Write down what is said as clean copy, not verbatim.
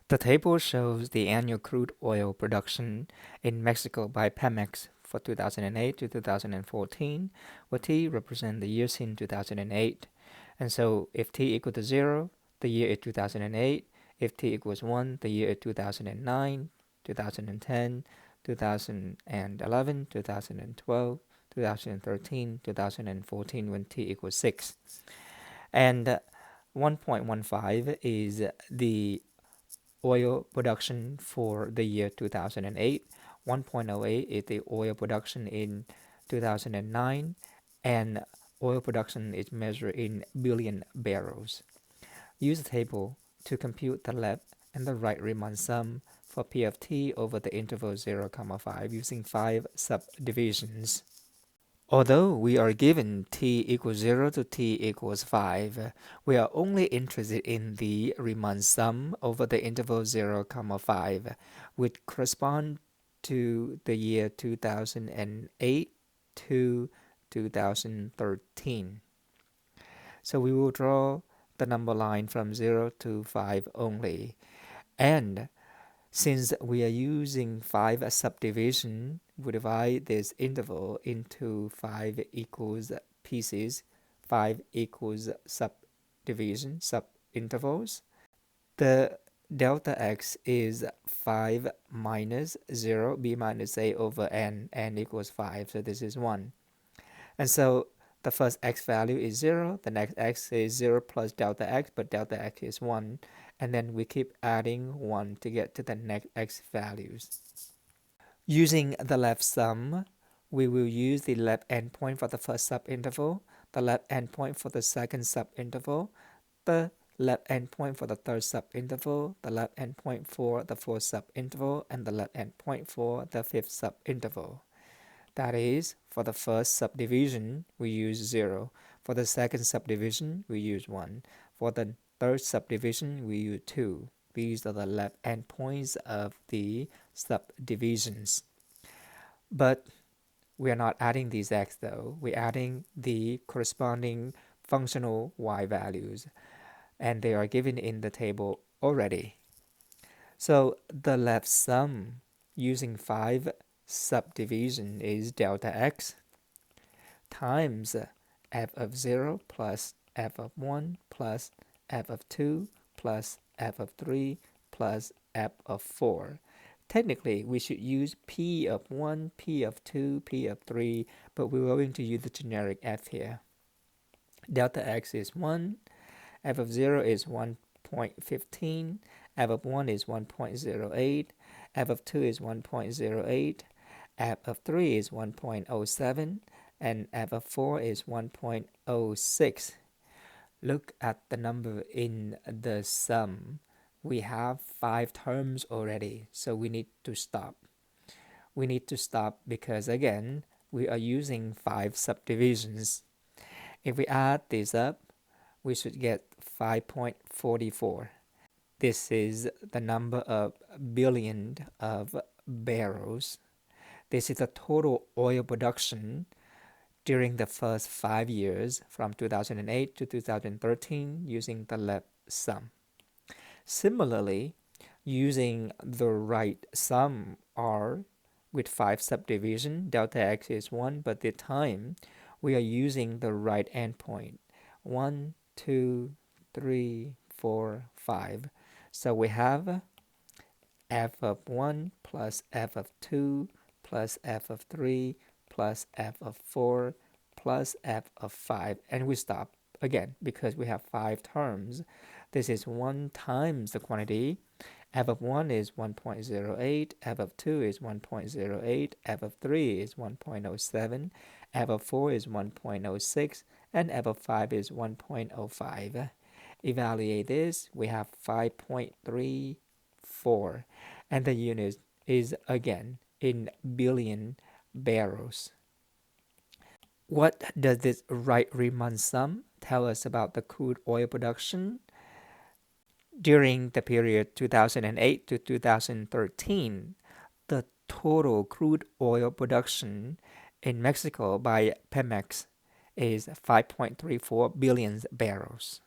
The table shows the annual crude oil production in Mexico by Pemex for 2008 to 2014, where T represents the years in 2008. And so if T equal to 0, the year is 2008. If T equals 1, the year is 2009, 2010, 2011, 2012, 2013, 2014 when T equals 6. And 1.15 is the oil production for the year 2008. 1.08 is the oil production in 2009, and oil production is measured in billion barrels. Use the table to compute the left and the right Riemann sum for P of T over the interval 0, 5 using 5 subdivisions. Although we are given t equals 0 to t equals 5, we are only interested in the Riemann sum over the interval 0, 5, which correspond to the year 2008 to 2013. So we will draw the number line from 0 to 5 only. And since we are using 5 subdivision, we divide this interval into 5 equals pieces, 5 equals subdivision, subintervals. The delta x is 5 minus 0, b minus a over n equals 5, so this is 1. And so the first x value is 0, the next x is 0 plus delta x, but delta x is 1. And then we keep adding 1 to get to the next x values. Using the left sum, we will use the left endpoint for the first subinterval, the left endpoint for the second subinterval, the left endpoint for the third subinterval, the left endpoint for the fourth subinterval, and the left endpoint for the fifth subinterval. That is, for the first subdivision, we use 0. For the second subdivision, we use 1. For the third subdivision, we use 2. These are the left endpoints of the subdivisions. But we are not adding these x though. We're adding the corresponding functional y values, and they are given in the table already. So the left sum using 5 subdivision is delta x times f of 0 plus f of 1 plus f of 2 plus f of 3 plus f of 4. Technically, we should use p of 1, p of 2, p of 3, but we're going to use the generic f here. Delta x is 1, f of 0 is 1.15, f of 1 is 1.08, f of 2 is 1.08, f of 3 is 1.07, and f of 4 is 1.06. Look at the number in the sum. We have 5 terms already, so we need to stop. We need to stop because, again, we are using 5 subdivisions. If we add this up, we should get 5.44. This is the number of billion of barrels. This is the total oil production during the first 5 years from 2008 to 2013 using the left sum. Similarly, using the right sum R with 5 subdivision, delta x is 1, but this time we are using the right endpoint. 1, 2, 3, 4, 5. So we have f of 1 plus f of 2 plus f of 3 plus f of 4 plus f of 5, and we stop again because we have 5 terms. This is 1 times the quantity. F of 1 is 1.08, f of 2 is 1.08, f of 3 is 1.07, f of 4 is 1.06, and f of 5 is 1.05. Evaluate this, we have 5.34, and the unit is again in billion barrels. What does this right Riemann sum tell us about the crude oil production? During the period 2008 to 2013, the total crude oil production in Mexico by Pemex is 5.34 billion barrels.